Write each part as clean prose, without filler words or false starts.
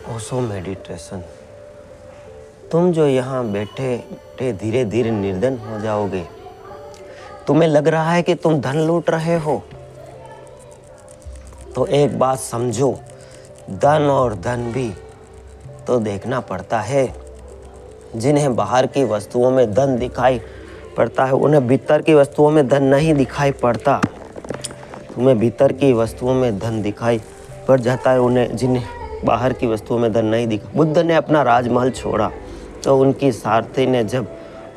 Osho meditation. तुम जो यहाँ बैठे धीरे धीरे निर्धन हो जाओगे। तुम्हें लग रहा है कि तुम धन लूट रहे हो, तो एक बात समझो, धन और धन भी तो देखना पड़ता है। जिन्हें बाहर की वस्तुओं में धन दिखाई पड़ता है, उन्हें भीतर की वस्तुओं में धन नहीं दिखाई पड़ता। तुम्हें भीतर की वस्तुओं में धन दिखाई पड़ जाता है, उन्हें जिन्हें बाहर की वस्तुओं में धन नहीं दिखा। बुद्ध ने अपना राजमहल छोड़ा तो उनकी सारथी ने जब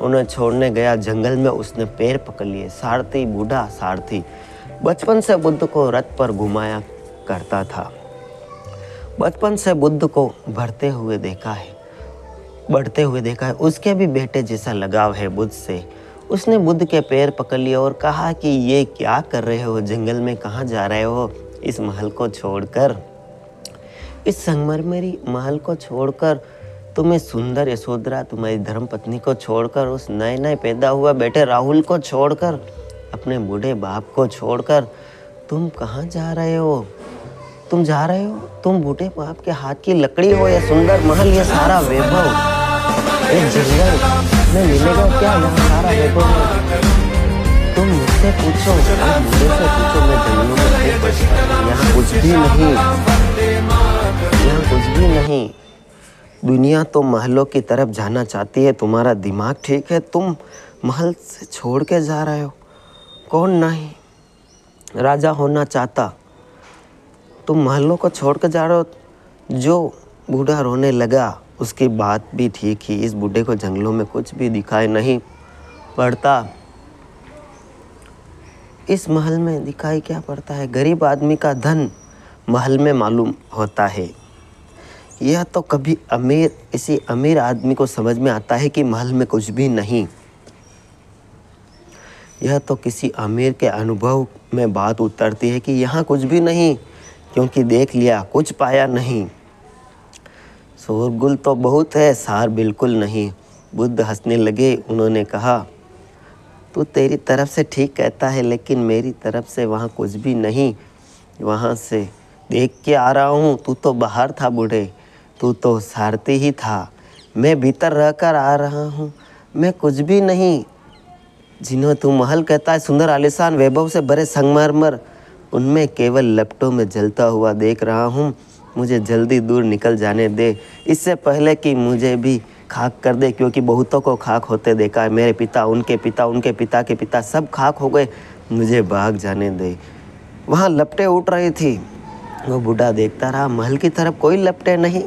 उन्हें छोड़ने गया जंगल में, उसने पैर पकड़ लिए। सारथी, बूढ़ा सारथी बचपन से बुद्ध को रथ पर घुमाया करता था। बचपन से बुद्ध को बढ़ते हुए देखा है। उसके भी बेटे जैसा लगाव है बुद्ध से। उसने बुद्ध के पैर पकड़ लिए और कहा कि ये क्या कर रहे हो, जंगल में कहाँ जा रहे हो? इस महल को छोड़कर, इस संगमरमरी महल को छोड़कर, तुम्हें सुंदर यशोधरा तुम्हारी धर्मपत्नी को छोड़कर, उस नए पैदा हुआ बेटे राहुल को छोड़कर, अपने बूढ़े बाप को छोड़कर तुम कहाँ जा रहे हो? तुम बूढ़े बाप के हाथ की लकड़ी हो, या सुंदर महल, या सारा वैभव इस जंगल में मिलेगा क्या? यहाँ सारा वैभव है। तुम मुझसे पूछो, मुझे से पूछो, मैं जंगलों में यहाँ कुछ भी नहीं। दुनिया तो महलों की तरफ जाना चाहती है। तुम्हारा दिमाग ठीक है? तुम महल से छोड़ के जा रहे हो। कौन नहीं राजा होना चाहता? तुम महलों को छोड़ के जा रहे हो। जो बूढ़ा रोने लगा, उसकी बात भी ठीक ही। इस बूढ़े को जंगलों में कुछ भी दिखाई नहीं पड़ता। इस महल में दिखाई क्या पड़ता है? गरीब आदमी का धन महल में मालूम होता है। यह तो कभी इसी अमीर आदमी को समझ में आता है कि महल में कुछ भी नहीं। यह तो किसी अमीर के अनुभव में बात उतरती है कि यहाँ कुछ भी नहीं, क्योंकि देख लिया, कुछ पाया नहीं। शोरगुल तो बहुत है, सार बिल्कुल नहीं। बुद्ध हंसने लगे। उन्होंने कहा, तू तेरी तरफ से ठीक कहता है, लेकिन मेरी तरफ से वहाँ कुछ भी नहीं। वहाँ से देख के आ रहा हूँ। तू तो बाहर था बूढ़े, तू तो सारथी ही था। मैं भीतर रहकर आ रहा हूँ। मैं कुछ भी नहीं। जिन्हें तू महल कहता है, सुंदर आलीशान वैभव से भरे संगमरमर, उनमें केवल लपटों में जलता हुआ देख रहा हूँ। मुझे जल्दी दूर निकल जाने दे, इससे पहले कि मुझे भी खाक कर दे, क्योंकि बहुतों को खाक होते देखा है। मेरे पिता, उनके पिता, उनके पिता के पिता, सब खाक हो गए। मुझे भाग जाने दे। वहाँ लपटें उठ रही थी। वो बूढ़ा देखता रहा। महल की तरफ कोई लपटें नहीं।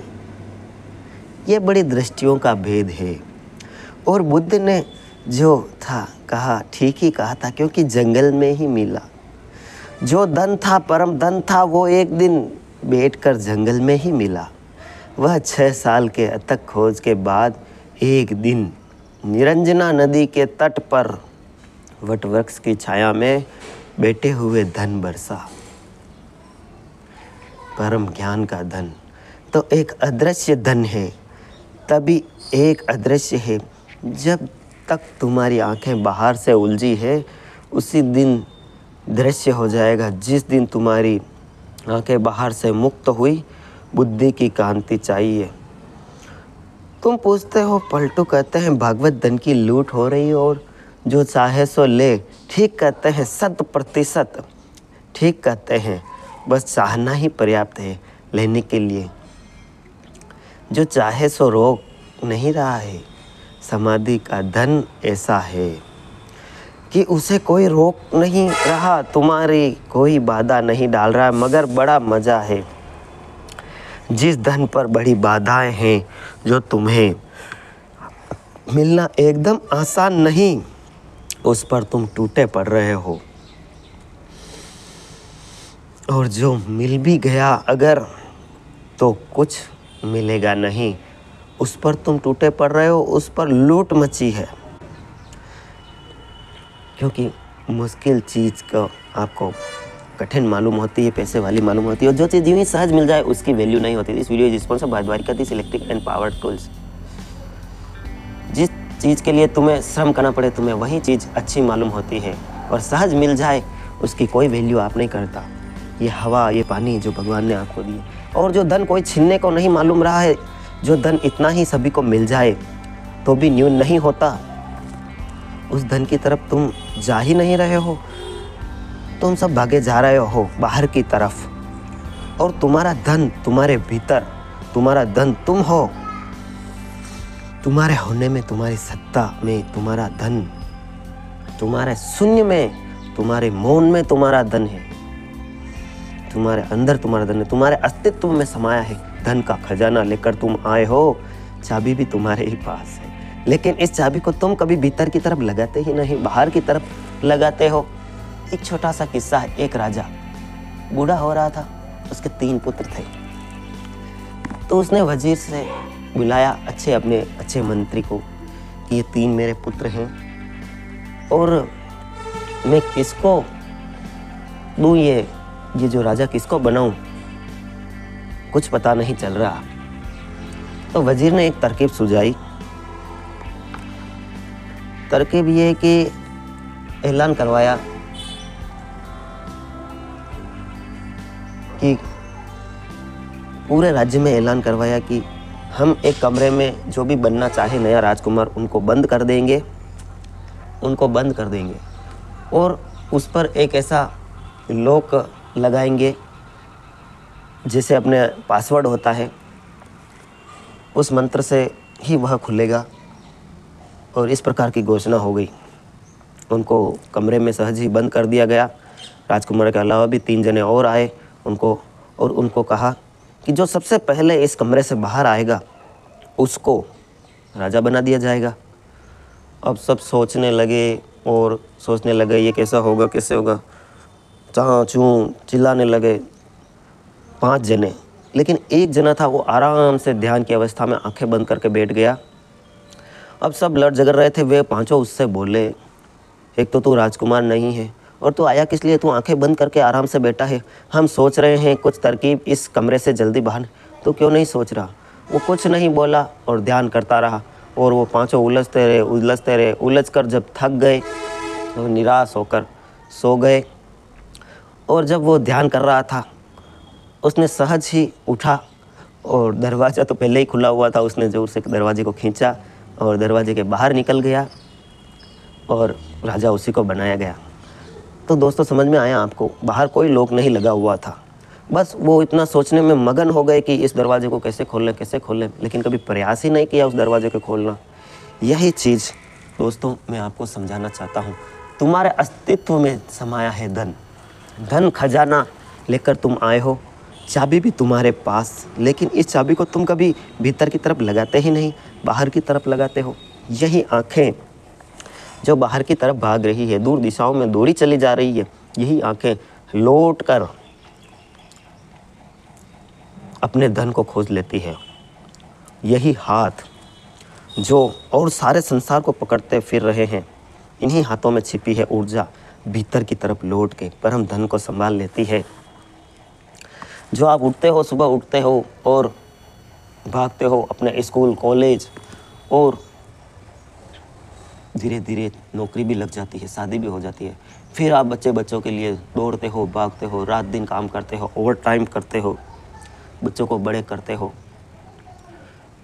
ये बड़ी दृष्टियों का भेद है। और बुद्ध ने जो था कहा, ठीक ही कहा था, क्योंकि जंगल में ही मिला। जो धन था, परम धन था, वो एक दिन बैठकर जंगल में ही मिला। वह 6 साल के अथक खोज के बाद एक दिन निरंजना नदी के तट पर वटवृक्ष की छाया में बैठे हुए धन बरसा। परम ज्ञान का धन तो एक अदृश्य धन है। तभी एक अदृश्य है। जब तक तुम्हारी आंखें बाहर से उलझी है, उसी दिन दृश्य हो जाएगा। जिस दिन तुम्हारी आंखें बाहर से मुक्त हुई, बुद्धि की कांति चाहिए। तुम पूछते हो, पलटू कहते हैं भागवत धन की लूट हो रही है और जो चाहे सो ले। ठीक कहते हैं, 100% ठीक कहते हैं। बस चाहना ही पर्याप्त है लेने के लिए। जो चाहे सो रोक नहीं रहा है। समाधि का धन ऐसा है कि उसे कोई रोक नहीं रहा, तुम्हारी कोई बाधा नहीं डाल रहा है, मगर बड़ा मज़ा है। जिस धन पर बड़ी बाधाएं हैं, जो तुम्हें मिलना एकदम आसान नहीं, उस पर तुम टूटे पड़ रहे हो। और जो मिल भी गया अगर, तो कुछ मिलेगा नहीं, उस पर तुम टूटे पड़ रहे हो। उस पर लूट मची है, क्योंकि मुश्किल चीज़ को आपको कठिन मालूम होती है, पैसे वाली मालूम होती है, और जो चीज़ यूँ ही सहज मिल जाए उसकी वैल्यू नहीं होती। इस video is sponsored by Dwarikadhish electric and power tools. जिस चीज़ के लिए तुम्हें श्रम करना पड़े, तुम्हें वही चीज़ अच्छी मालूम होती है, और सहज मिल जाए उसकी कोई वैल्यू आप नहीं करता। ये हवा, ये पानी जो भगवान ने आपको दिए, और जो धन कोई छीनने को नहीं मालूम रहा है, जो धन इतना ही सभी को मिल जाए तो भी न्यून नहीं होता, उस धन की तरफ तुम जा ही नहीं रहे हो। तुम सब भागे जा रहे हो बाहर की तरफ, और तुम्हारा धन तुम्हारे भीतर, तुम्हारा धन तुम हो। तुम्हारे होने में, तुम्हारी सत्ता में तुम्हारा धन, तुम्हारे शून्य में, तुम्हारे मौन में तुम्हारा धन है, तुम्हारे अंदर तुम्हारा धन है, तुम्हारे अस्तित्व में समाया है। धन का खजाना लेकर तुम आए हो, चाबी भी तुम्हारे ही पास है, लेकिन इस चाबी को तुम कभी भीतर की तरफ लगाते ही नहीं, बाहर की तरफ लगाते हो। एक छोटा सा किस्सा है। एक राजा बूढ़ा हो रहा था, उसके 3 पुत्र थे। तो उसने वजीर से बुलाया, अपने अच्छे मंत्री को, कि ये 3 मेरे पुत्र हैं और मैं किसको दूँ, ये जो राजा किसको बनाऊं, कुछ पता नहीं चल रहा। तो वजीर ने एक तरकीब सुझाई। तरकीब ये कि ऐलान करवाया कि पूरे राज्य में ऐलान करवाया कि हम एक कमरे में जो भी बनना चाहे नया राजकुमार, उनको बंद कर देंगे, और उस पर एक ऐसा लॉक लगाएंगे जैसे अपने पासवर्ड होता है, उस मंत्र से ही वह खुलेगा। और इस प्रकार की घोषणा हो गई। उनको कमरे में सहज ही बंद कर दिया गया। राजकुमार के अलावा भी 3 जने और आए, उनको कहा कि जो सबसे पहले इस कमरे से बाहर आएगा उसको राजा बना दिया जाएगा। अब सब सोचने लगे ये कैसे होगा, चाँ चूँ चिल्लाने लगे 5 जने। लेकिन एक जना था, वो आराम से ध्यान की अवस्था में आंखें बंद करके बैठ गया। अब सब लड़ झगड़ रहे थे, वे 5 उससे बोले, एक तो तू राजकुमार नहीं है और तू आया किस लिए, तू आंखें बंद करके आराम से बैठा है। हम सोच रहे हैं कुछ तरकीब इस कमरे से जल्दी बाहर, तो क्यों नहीं सोच रहा। वो कुछ नहीं बोला और ध्यान करता रहा, और वो 5 उलझते रहे। उलझ कर जब थक गए तो निराश होकर सो गए। और जब वो ध्यान कर रहा था, उसने सहज ही उठा, और दरवाज़ा तो पहले ही खुला हुआ था, उसने ज़ोर से दरवाजे को खींचा और दरवाजे के बाहर निकल गया, और राजा उसी को बनाया गया। तो दोस्तों समझ में आया आपको, बाहर कोई लॉक नहीं लगा हुआ था, बस वो इतना सोचने में मगन हो गए कि इस दरवाजे को कैसे खोलें, लेकिन कभी प्रयास ही नहीं किया उस दरवाजे को खोलना। यही चीज़ दोस्तों मैं आपको समझाना चाहता हूँ। तुम्हारे अस्तित्व में समाया है धन खजाना लेकर तुम आए हो, चाबी भी तुम्हारे पास, लेकिन इस चाबी को तुम कभी भीतर की तरफ लगाते ही नहीं, बाहर की तरफ लगाते हो। यही आँखें जो बाहर की तरफ भाग रही है, दूर दिशाओं में दौड़ी चली जा रही है, यही आँखें लौट कर अपने धन को खोज लेती है। यही हाथ जो और सारे संसार को पकड़ते फिर रहे हैं, इन्हीं हाथों में छिपी है ऊर्जा, भीतर की तरफ लौट के परम धन को संभाल लेती है। जो आप सुबह उठते हो और भागते हो अपने स्कूल कॉलेज, और धीरे धीरे नौकरी भी लग जाती है, शादी भी हो जाती है, फिर आप बच्चों के लिए दौड़ते हो, भागते हो, रात दिन काम करते हो, ओवर टाइम करते हो, बच्चों को बड़े करते हो,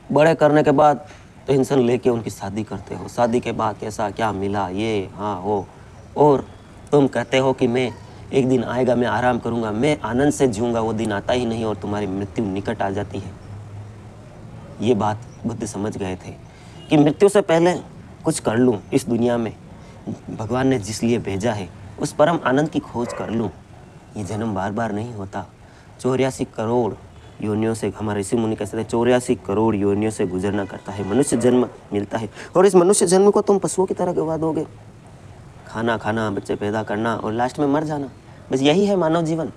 बड़े करने के बाद टेंशन लेके उनकी शादी करते हो, शादी के बाद कैसा क्या मिला, ये हाँ वो, और तुम कहते हो कि मैं एक दिन आएगा, मैं आराम करूँगा, मैं आनंद से जीऊँगा, वो दिन आता ही नहीं और तुम्हारी मृत्यु निकट आ जाती है। ये बात बुद्ध समझ गए थे कि मृत्यु से पहले कुछ कर लूँ, इस दुनिया में भगवान ने जिस लिए भेजा है उस परम आनंद की खोज कर लूँ। ये जन्म बार बार नहीं होता, 84 करोड़ योनियों से, हमारे ऋषि मुनि कहते थे 84 करोड़ योनियों से गुजरना करता है, मनुष्य जन्म मिलता है, और इस मनुष्य जन्म को तुम पशुओं की तरह गवा दोगे, खाना, बच्चे पैदा करना और लास्ट में मर जाना। बस यही है मानव जीवन।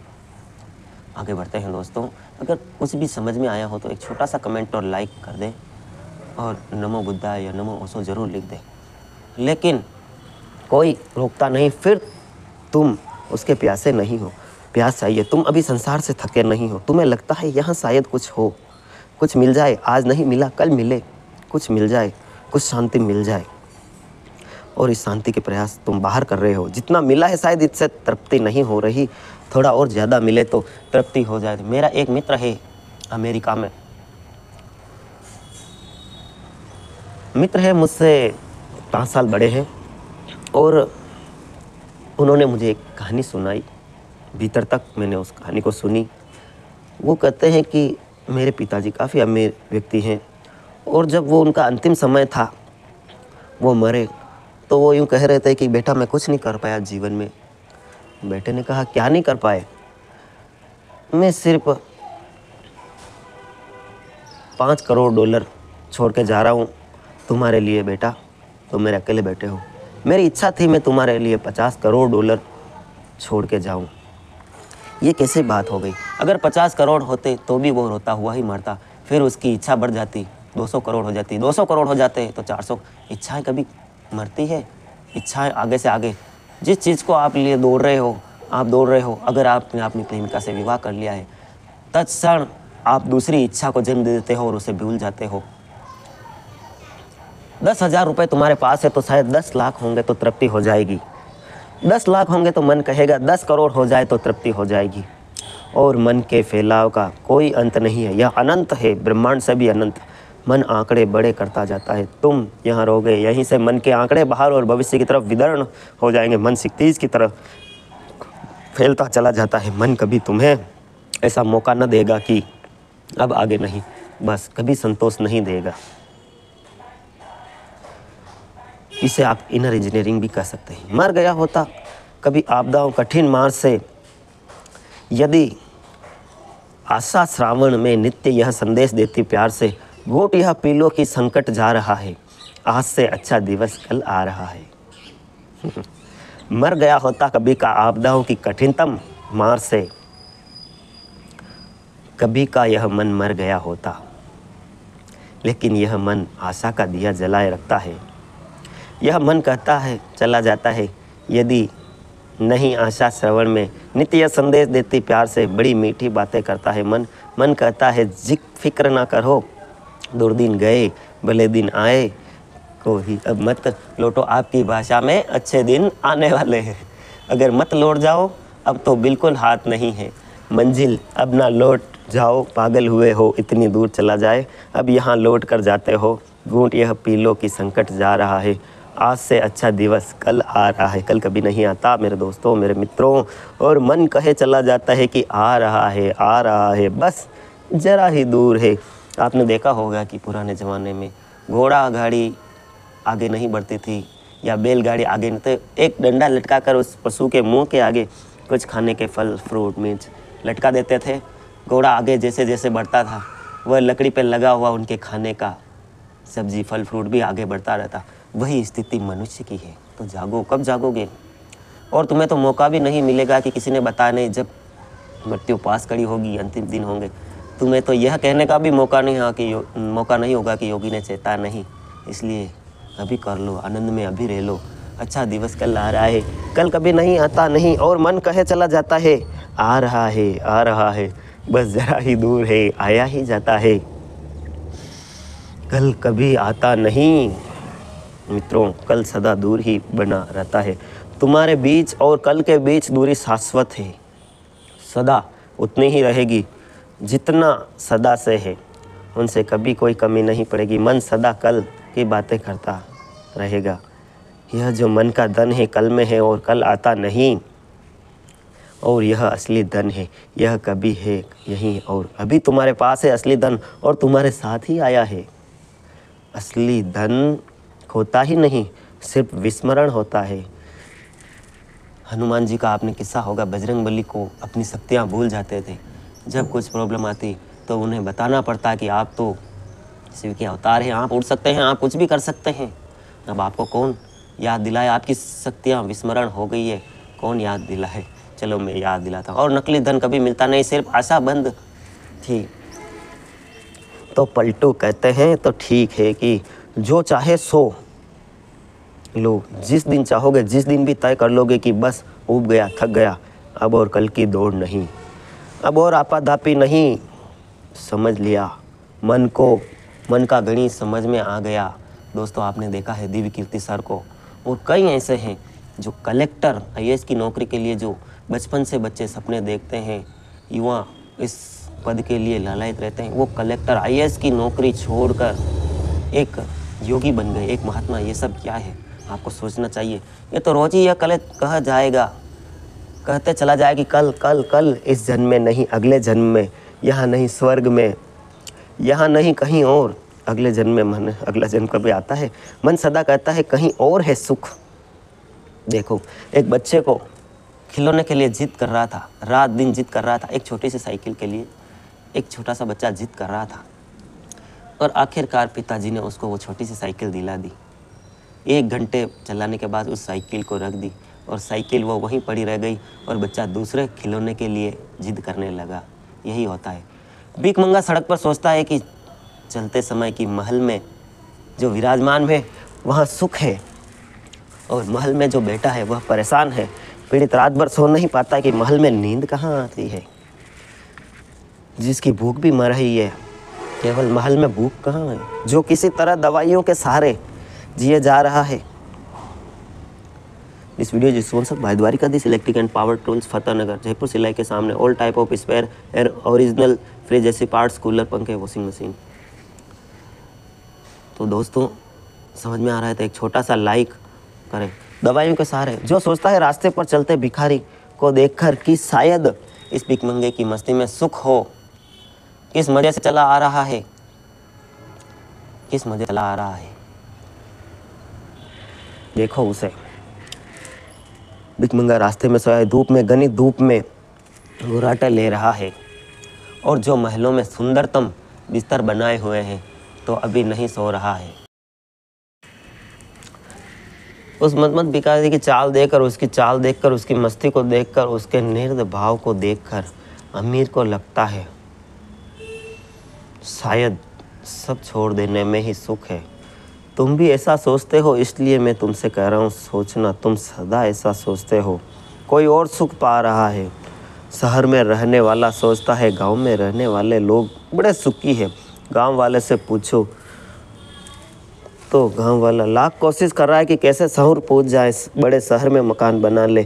आगे बढ़ते हैं दोस्तों। अगर कुछ भी समझ में आया हो तो एक छोटा सा कमेंट और लाइक कर दें, और नमो बुद्धाय या नमो ओशो ज़रूर लिख दें। लेकिन कोई रोकता नहीं, फिर तुम उसके प्यासे नहीं हो, प्यास चाहिए, तुम अभी संसार से थके नहीं हो, तुम्हें लगता है यहाँ शायद कुछ हो, कुछ मिल जाए, आज नहीं मिला कल मिले, कुछ मिल जाए, कुछ शांति मिल जाए, और इस शांति के प्रयास तुम बाहर कर रहे हो। जितना मिला है शायद इससे तृप्ति नहीं हो रही, थोड़ा और ज़्यादा मिले तो तृप्ति हो जाए। मेरा एक मित्र है अमेरिका में, मित्र है मुझसे 5 साल बड़े हैं, और उन्होंने मुझे एक कहानी सुनाई। भीतर तक मैंने उस कहानी को सुनी। वो कहते हैं कि मेरे पिताजी काफ़ी अमीर व्यक्ति हैं, और जब वो उनका अंतिम समय था, वो मरे, तो वो यूँ कह रहे थे कि बेटा मैं कुछ नहीं कर पाया जीवन में। बेटे ने कहा क्या नहीं कर पाए? मैं सिर्फ $5 करोड़ छोड़ के जा रहा हूँ तुम्हारे लिए बेटा, तुम मेरे अकेले बैठे हो। मेरी इच्छा थी मैं तुम्हारे लिए $50 करोड़ छोड़ के जाऊँ। ये कैसे बात हो गई? अगर 50 करोड़ होते तो भी वो रोता हुआ ही मरता, फिर उसकी इच्छा बढ़ जाती, 200 करोड़ हो जाती, 200 करोड़ हो जाते तो 400। इच्छाएं कभी मरती है? इच्छाएं आगे से आगे। जिस चीज़ को आप लिए दौड़ रहे हो, आप दौड़ रहे हो, अगर आपने अपनी प्रेमिका से विवाह कर लिया है, तत्क्षण आप दूसरी इच्छा को जन्म दे देते हो और उसे भूल जाते हो। 10,000 रुपये तुम्हारे पास है तो शायद 10 लाख होंगे तो तृप्ति हो जाएगी। 10 लाख होंगे तो मन कहेगा 10 करोड़ हो जाए तो तृप्ति हो जाएगी। और मन के फैलाव का कोई अंत नहीं है, यह अनंत है, ब्रह्मांड से भी अनंत। मन आंकड़े बड़े करता जाता है। तुम यहाँ रहोगे, यहीं से मन के आंकड़े बाहर और भविष्य की तरफ विदर्ण हो जाएंगे। मन क्षितिज की तरफ फैलता चला जाता है। मन कभी तुम्हें ऐसा मौका न देगा कि अब आगे नहीं, बस कभी संतोष नहीं देगा। इसे आप इनर इंजीनियरिंग भी कह सकते हैं। मर गया होता कभी आपदाओं कठिन मार्ग से, यदि आशा श्रावण में नित्य यह संदेश देती प्यार से, घोट यह पी लो कि संकट जा रहा है, आज से अच्छा दिवस कल आ रहा है। मर गया होता कभी का आपदाओं की कठिनतम मार से, कभी का यह मन मर गया होता, लेकिन यह मन आशा का दिया जलाए रखता है। यह मन कहता है चला जाता है, यदि नहीं आशा श्रवण में नित्य संदेश देती प्यार से, बड़ी मीठी बातें करता है मन। मन कहता है फिक्र ना करो, दुर्दिन गए भले दिन आए, कोई अब मत लौटो। आपकी भाषा में अच्छे दिन आने वाले हैं। अगर मत लौट जाओ अब तो बिल्कुल हाथ नहीं है, मंजिल अब ना लौट जाओ, पागल हुए हो इतनी दूर चला जाए, अब यहाँ लौट कर जाते हो, घूंट यह पी लो कि संकट जा रहा है, आज से अच्छा दिवस कल आ रहा है। कल कभी नहीं आता मेरे दोस्तों, मेरे मित्रों, और मन कहे चला जाता है कि आ रहा है, आ रहा है, बस ज़रा ही दूर है। आपने देखा होगा कि पुराने ज़माने में घोड़ा गाड़ी आगे नहीं बढ़ती थी, या बैलगाड़ी आगे नहीं, तो एक डंडा लटका कर उस पशु के मुंह के आगे कुछ खाने के फल फ्रूट मिर्च लटका देते थे। घोड़ा आगे जैसे जैसे बढ़ता था, वह लकड़ी पे लगा हुआ उनके खाने का सब्जी फल फ्रूट भी आगे बढ़ता रहता। वही स्थिति मनुष्य की है। तो जागो, कब जागोगे? और तुम्हें तो मौका भी नहीं मिलेगा कि किसी ने बताया नहीं, जब मृत्यु पास खड़ी होगी, अंतिम दिन होंगे, तुम्हें तो यह कहने का भी मौका नहीं होगा कि योगी ने चेता नहीं। इसलिए अभी कर लो, आनंद में अभी रह लो। अच्छा दिवस कल आ रहा है, कल कभी नहीं आता नहीं, और मन कहे चला जाता है आ रहा है, आ रहा है, बस ज़रा ही दूर है, आया ही जाता है, कल कभी आता नहीं। मित्रों, कल सदा दूर ही बना रहता है। तुम्हारे बीच और कल के बीच दूरी शाश्वत है, सदा उतनी ही रहेगी जितना सदा से है, उनसे कभी कोई कमी नहीं पड़ेगी। मन सदा कल की बातें करता रहेगा। यह जो मन का धन है कल में है और कल आता नहीं, और यह असली धन है, यह कभी है यहीं और अभी तुम्हारे पास है असली धन, और तुम्हारे साथ ही आया है। असली धन खोता ही नहीं, सिर्फ विस्मरण होता है। हनुमान जी का आपने किस्सा होगा, बजरंगबली को अपनी शक्तियाँ भूल जाते थे। जब कुछ प्रॉब्लम आती तो उन्हें बताना पड़ता कि आप तो शिव के अवतार हैं, आप उड़ सकते हैं, आप कुछ भी कर सकते हैं। अब आपको कौन याद दिलाए? आपकी शक्तियाँ विस्मरण हो गई है, कौन याद दिलाए? चलो मैं याद दिलाता हूँ। और नकली धन कभी मिलता नहीं, सिर्फ आशा बंद थी। तो पलटू कहते हैं तो ठीक है कि जो चाहे सो लो, जिस दिन चाहोगे, जिस दिन भी तय कर लोगे कि बस ऊब गया, थक गया, अब और कल की दौड़ नहीं, अब और आपाधापी नहीं, समझ लिया मन को, मन का गणित समझ में आ गया। दोस्तों, आपने देखा है दिव्य कीर्ति सर को, और कई ऐसे हैं जो कलेक्टर IAS की नौकरी के लिए जो बचपन से बच्चे सपने देखते हैं, युवा इस पद के लिए लालायित रहते हैं। वो कलेक्टर आईएएस की नौकरी छोड़कर एक योगी बन गए, एक महात्मा। ये सब क्या है, आपको सोचना चाहिए। ये तो रोज ही यह कह जाएगा, कहते चला जाए कि कल कल कल, इस जन्म में नहीं अगले जन्म में, यहाँ नहीं स्वर्ग में, यहाँ नहीं कहीं और, अगले जन्म में। मन अगला जन्म कभी आता है? मन सदा कहता है कहीं और है सुख। देखो, एक बच्चे को खिलौने के लिए जिद कर रहा था, रात दिन जिद कर रहा था, एक छोटी सी साइकिल के लिए एक छोटा सा बच्चा जिद कर रहा था, और आखिरकार पिताजी ने उसको वो छोटी सी साइकिल दिला दी। 1 घंटे चलाने के बाद उस साइकिल को रख दी, और साइकिल वो वहीं पड़ी रह गई, और बच्चा दूसरे खिलौने के लिए जिद करने लगा। यही होता है। भीखमंगा सड़क पर सोचता है कि चलते समय कि महल में जो विराजमान है वहाँ सुख है, और महल में जो बैठा है वह परेशान है, पीड़ित, रात भर सो नहीं पाता कि महल में नींद कहाँ आती है। जिसकी भूख भी मर रही है, केवल महल में भूख कहाँ है। जो किसी तरह दवाइयों के सहारे जिए जा रहा है। This video is sponsored by Dwarikadhish electric and power tools, Fatehnagar, Jaipur सिलाई के सामने। All type of spare air, original fridge जैसी पार्ट्स, कूलर, पंखे, वॉशिंग मशीन। तो दोस्तों, समझ में आ रहा है तो एक छोटा सा लाइक करें। दवाइयों के सहारे जो सोचता है रास्ते पर चलते भिखारी को देखकर कि शायद इस भिखमंगे की मस्ती में सुख हो, किस मजे से चला आ रहा है, किस मजे चला आ रहा है। देखो उसे, भिखमंगा रास्ते में सोया है, धूप में, घनी धूप में घुराटे ले रहा है, और जो महलों में सुंदरतम बिस्तर बनाए हुए हैं तो अभी नहीं सो रहा है। उस मत भिखारी की चाल देखकर, उसकी चाल देखकर, उसकी मस्ती को देखकर, उसके निर्दय भाव को देखकर अमीर को लगता है शायद सब छोड़ देने में ही सुख है। तुम भी ऐसा सोचते हो, इसलिए मैं तुमसे कह रहा हूँ सोचना। तुम सदा ऐसा सोचते हो, कोई और सुख पा रहा है। शहर में रहने वाला सोचता है गांव में रहने वाले लोग बड़े सुखी है। गांव वाले से पूछो तो गांव वाला लाख कोशिश कर रहा है कि कैसे शहर पहुंच जाए, बड़े शहर में मकान बना ले।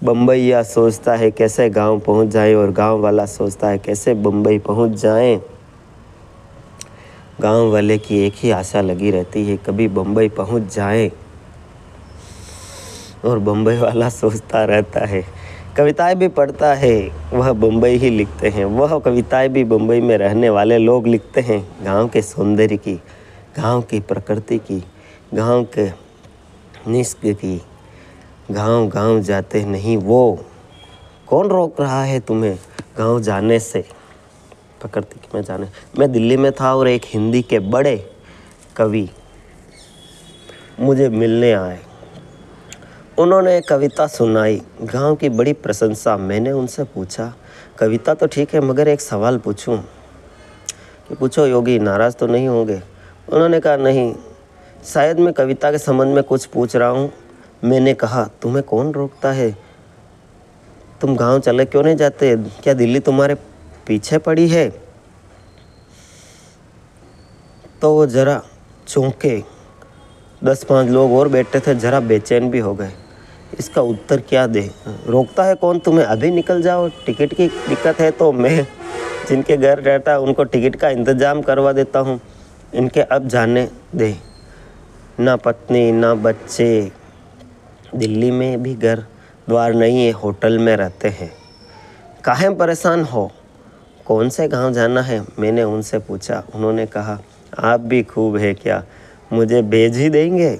बम्बईया सोचता है कैसे गांव पहुंच जाए, और गांव वाला सोचता है कैसे बम्बई पहुंच जाए। गांव वाले की एक ही आशा लगी रहती है, कभी बम्बई पहुंच जाए, और बम्बई वाला सोचता रहता है, कविताएं भी पढ़ता है, वह बम्बई ही लिखते हैं। वह कविताएं भी बम्बई में रहने वाले लोग लिखते हैं, गांव के सौंदर्य की, गांव की प्रकृति की, गांव के निष्क की। गांव गांव जाते नहीं वो, कौन रोक रहा है तुम्हें गांव जाने से, प्रकृति में जाने। मैं दिल्ली में था और एक हिंदी के बड़े कवि मुझे मिलने आए। उन्होंने कविता सुनाई, गांव की बड़ी प्रशंसा। मैंने उनसे पूछा, कविता तो ठीक है मगर एक सवाल पूछूं? कि पूछो योगी, नाराज़ तो नहीं होंगे? उन्होंने कहा नहीं, शायद मैं कविता के संबंध में कुछ पूछ रहा हूँ। मैंने कहा तुम्हें कौन रोकता है, तुम गांव चले क्यों नहीं जाते, क्या दिल्ली तुम्हारे पीछे पड़ी है? तो वो जरा चौंके। 10-5 लोग और बैठे थे, जरा बेचैन भी हो गए। इसका उत्तर क्या दे? रोकता है कौन तुम्हें? अभी निकल जाओ, टिकट की दिक्कत है तो मैं जिनके घर रहता है उनको टिकट का इंतज़ाम करवा देता हूँ। इनके अब जाने दे, ना पत्नी ना बच्चे, दिल्ली में भी घर द्वार नहीं है, होटल में रहते हैं। काहे परेशान हो, कौन से गांव जाना है? मैंने उनसे पूछा। उन्होंने कहा आप भी खूब है क्या, मुझे भेज ही देंगे?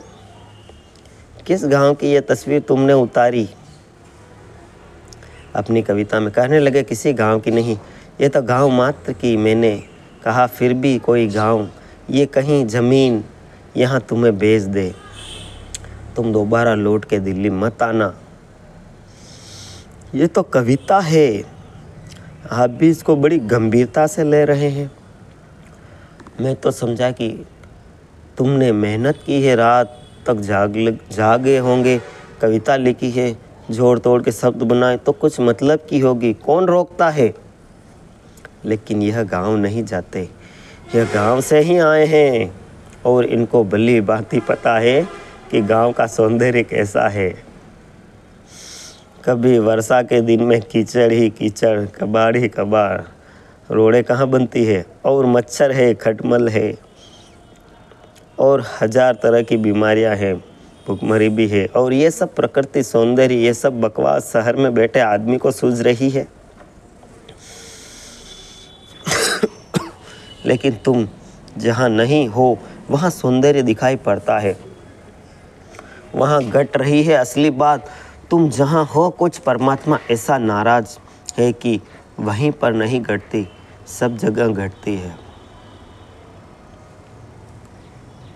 किस गांव की ये तस्वीर तुमने उतारी? अपनी कविता में कहने लगे किसी गांव की नहीं, ये तो गांव मात्र की। मैंने कहा फिर भी कोई गांव, ये कहीं ज़मीन यहाँ तुम्हें भेज दे, तुम दोबारा लौट के दिल्ली मत आना। ये तो कविता है, आप भी इसको बड़ी गंभीरता से ले रहे हैं। मैं तो समझा कि तुमने मेहनत की है, रात तक जागे होंगे, कविता लिखी है, जोड़ तोड़ के शब्द बनाए तो कुछ मतलब की होगी, कौन रोकता है? लेकिन यह गांव नहीं जाते, यह गांव से ही आए हैं, और इनको भली भांति पता है कि गांव का सौंदर्य कैसा है। कभी वर्षा के दिन में कीचड़ ही कीचड़, कबाड़ ही कबाड़, रोडें कहाँ बनती है, और मच्छर है, खटमल है, और हजार तरह की बीमारियां हैं, भुखमरी भी है। और ये सब प्रकृति सौंदर्य, ये सब बकवास शहर में बैठे आदमी को सूझ रही है। लेकिन तुम जहाँ नहीं हो वहाँ सौंदर्य दिखाई पड़ता है, वहाँ घट रही है असली बात। तुम जहाँ हो कुछ परमात्मा ऐसा नाराज है कि वहीं पर नहीं घटती, सब जगह घटती है।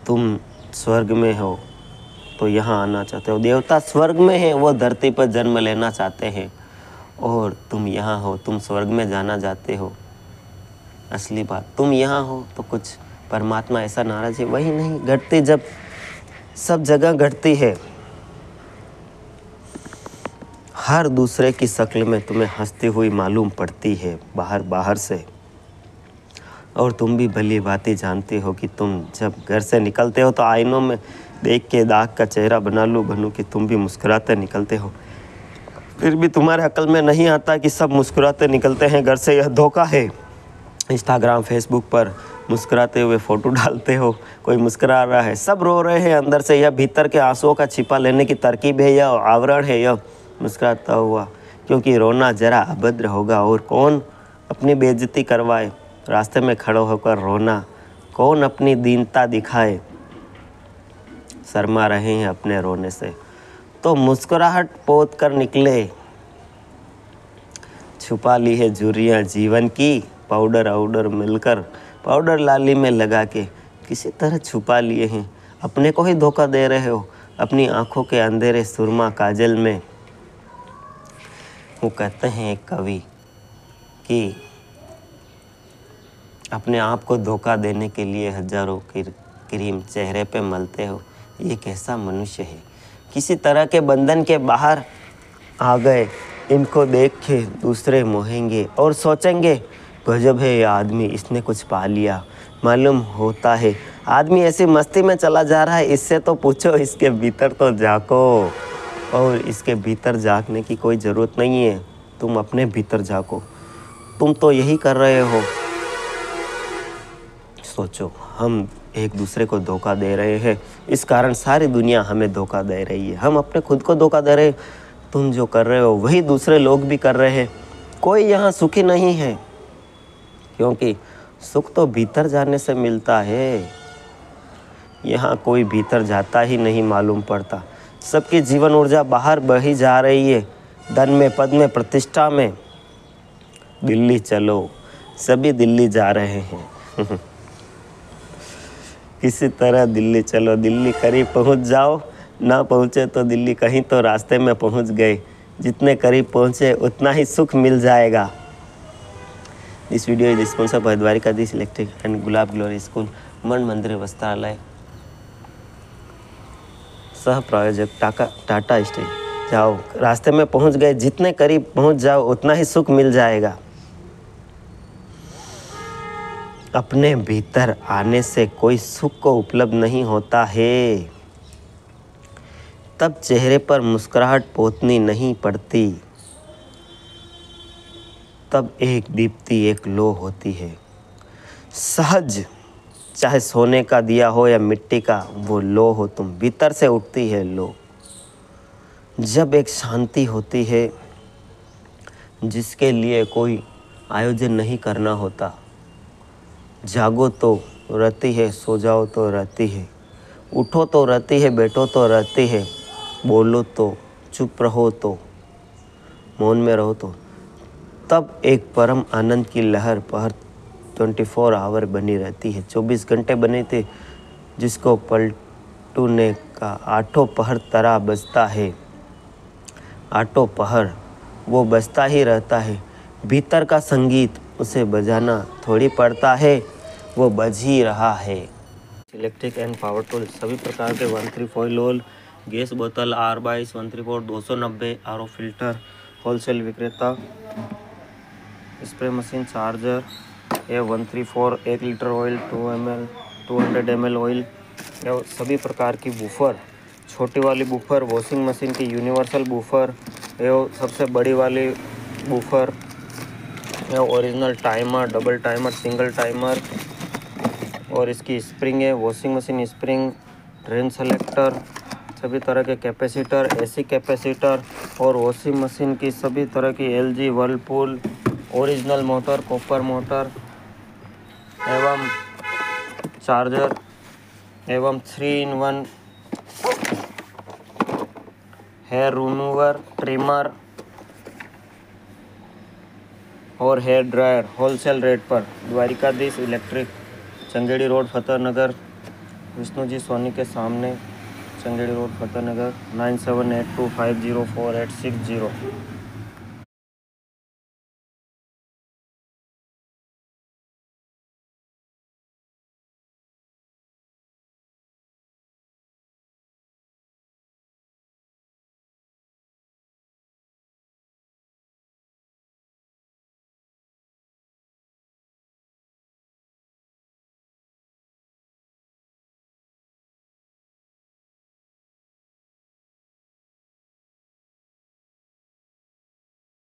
तुम स्वर्ग में हो तो यहाँ आना चाहते हो, देवता स्वर्ग में है, वो धरती पर जन्म लेना चाहते हैं, और तुम यहाँ हो, तुम स्वर्ग में जाना चाहते हो। असली बात, तुम यहाँ हो तो कुछ परमात्मा ऐसा नाराज है, वही नहीं घटती जब सब जगह घटती है। हर दूसरे की शक्ल में तुम्हें हंसती हुई मालूम पड़ती है बाहर से, और तुम भी भली भांति जानते हो कि तुम जब घर से निकलते हो तो आईनों में देख के दाग का चेहरा बना लूँ बनूँ कि तुम भी मुस्कुराते निकलते हो। फिर भी तुम्हारे अकल में नहीं आता कि सब मुस्कुराते निकलते हैं घर से, यह धोखा है। इंस्टाग्राम फेसबुक पर मुस्कुराते हुए फ़ोटो डालते हो, कोई मुस्कुरा रहा है, सब रो रहे हैं अंदर से। यह भीतर के आंसुओं का छिपा लेने की तरकीब है, यह आवरण है, यह मुस्कुराता हुआ, क्योंकि रोना जरा अभद्र होगा। और कौन अपनी बेइज्जती करवाए, रास्ते में खड़े होकर रोना, कौन अपनी दीनता दिखाए, शर्मा रहे हैं अपने रोने से, तो मुस्कुराहट पोत कर निकले। छुपा ली है झुर्रियाँ जीवन की, पाउडर आउडर मिलकर पाउडर लाली में लगा के किसी तरह छुपा लिए हैं। अपने को ही धोखा दे रहे हो, अपनी आंखों के अंधेरे सुरमा काजल में। वो कहते हैं एक कवि कि अपने आप को धोखा देने के लिए हजारों क्रीम चेहरे पे मलते हो। ये कैसा मनुष्य है, किसी तरह के बंधन के बाहर आ गए। इनको देख के दूसरे मोहेंगे और सोचेंगे गजब है ये आदमी, इसने कुछ पा लिया। मालूम होता है आदमी ऐसी मस्ती में चला जा रहा है, इससे तो पूछो, इसके भीतर तो झांको। और इसके भीतर झांकने की कोई ज़रूरत नहीं है, तुम अपने भीतर झांको। तुम तो यही कर रहे हो। सोचो, हम एक दूसरे को धोखा दे रहे हैं, इस कारण सारी दुनिया हमें धोखा दे रही है। हम अपने खुद को धोखा दे रहे हैं। तुम जो कर रहे हो वही दूसरे लोग भी कर रहे हैं। कोई यहाँ सुखी नहीं है, क्योंकि सुख तो भीतर जाने से मिलता है। यहाँ कोई भीतर जाता ही नहीं मालूम पड़ता। सबकी जीवन ऊर्जा बाहर बही जा रही है, धन में, पद में, प्रतिष्ठा में। दिल्ली चलो, सभी दिल्ली जा रहे हैं। किसी तरह दिल्ली चलो, दिल्ली करीब पहुँच जाओ, ना पहुँचे तो दिल्ली कहीं तो रास्ते में पहुँच गए। जितने करीब पहुँचे उतना ही सुख मिल जाएगा। This video is sponsored by Dwarikadhish electric and gulab glory school, मन मंदिर वस्त्रालय, सह प्रायोजक टाटा स्टील। जाओ, रास्ते में पहुँच गए, जितने करीब पहुँच जाओ उतना ही सुख मिल जाएगा। अपने भीतर आने से कोई सुख को उपलब्ध नहीं होता है, तब चेहरे पर मुस्कुराहट पोतनी नहीं पड़ती, तब एक दीप्ति, एक लो होती है। सहज, चाहे सोने का दिया हो या मिट्टी का, वो लो हो तुम, भीतर से उठती है लो। जब एक शांति होती है जिसके लिए कोई आयोजन नहीं करना होता। जागो तो रहती है, सो जाओ तो रहती है, उठो तो रहती है, बैठो तो रहती है, बोलो तो, चुप रहो तो, मौन में रहो तो, तब एक परम आनंद की लहर पहर 24 आवर बनी रहती है। 24 घंटे बने थे, जिसको पलटूने का आठों पहर तरह बजता है। आठों पहर वो बजता ही रहता है। भीतर का संगीत, उसे बजाना थोड़ी पड़ता है, वो बज ही रहा है। इलेक्ट्रिक एंड पावर टूल, सभी प्रकार के 134 ओल गैस बोतल, R22 134 290 RO फिल्टर, होलसेल विक्रेता, spray machine, charger, A134 1 litre oil, 2 ml 200 ml oil, सभी प्रकार की बूफर, छोटी वाली बूफर, वॉशिंग मशीन की यूनिवर्सल बूफर, ये सबसे बड़ी वाली बूफर, ये original timer, double timer, single timer, और इसकी स्प्रिंग है, washing machine spring, drain selector, सभी तरह के कैपेसिटर, एसी कैपेसिटर और वॉशिंग मशीन की सभी तरह की LG, Whirlpool, original motor, copper motor एवं चार्जर एवं 3-in-1 हेयर रिमूवर, ट्रिमर और हेयर ड्रायर होलसेल रेट पर द्वारिकाधीश इलेक्ट्रिक, चंगेड़ी रोड, फतेहनगर, विष्णु जी सोनी के सामने, चंगेड़ी रोड, फतेहनगर, 9782504860।